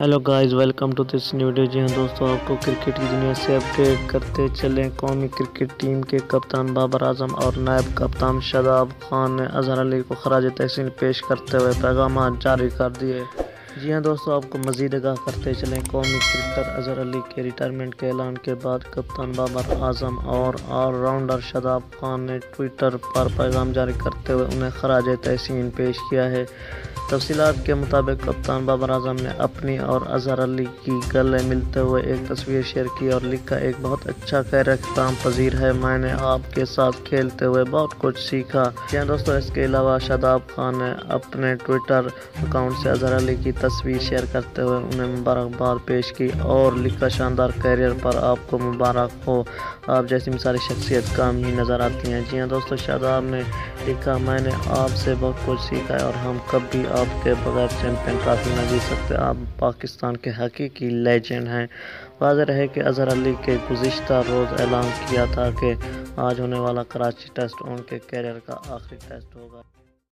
Hello guys, welcome to this new video. جی ہاں دوستوں، آپ کو کرکٹ کی دنیا سے اپڈیٹ کرتے چلیں۔ قومی کرکٹ ٹیم کے کپتان بابر اعظم اور نائب کپتان شاداب خان نے اظہر علی کو خراج تحسین پیش کرتے ہوئے پیغامات جاری کر دیے۔ جی ہاں دوستوں، آپ کو مزید آگاہ کرتے چلیں۔ قومی کرکٹر اظہر علی کے ریٹائرمنٹ کے اعلان کے بعد کپتان بابر اعظم اور آل راؤنڈر شاداب خان نے ٹویٹر پر پیغام جاری کرتے ہوئے انہیں خراج تحسین پیش کیا ہے۔ تفصیلات کے مطابق کپتان بابر اعظم نے اپنی اور اظہر علی کی گلے ملتے ہوئے ایک تصویر شیئر کی اور لکھا، ایک بہت اچھا خیر احترام پذیر ہے، میں نے آپ کے ساتھ کھیلتے ہوئے بہت کچھ سیکھا۔ جی ہاں دوستوں، اس کے علاوہ شاداب خان نے اپنے ٹویٹر اکاؤنٹ سے اظہر علی کی تصویر شیئر کرتے ہوئے انہیں مبارکباد پیش کی اور لکھا، شاندار کیریئر پر آپ کو مبارک ہو، آپ جیسی مثالی شخصیت کم ہی نظر آتی ہیں۔ جی ہاں دوستوں، شاداب نے لکھا، میں نے آپ سے بہت کچھ سیکھا ہے اور ہم کبھی آپ کے بغیر چیمپئن ٹرافی نہ جیت سکتے، آپ پاکستان کے حقیقی لیجنڈ ہیں۔ واضح رہے کہ اظہر علی کے گزشتہ روز اعلان کیا تھا کہ آج ہونے والا کراچی ٹیسٹ ان کے کیریئر کا آخری ٹیسٹ ہوگا۔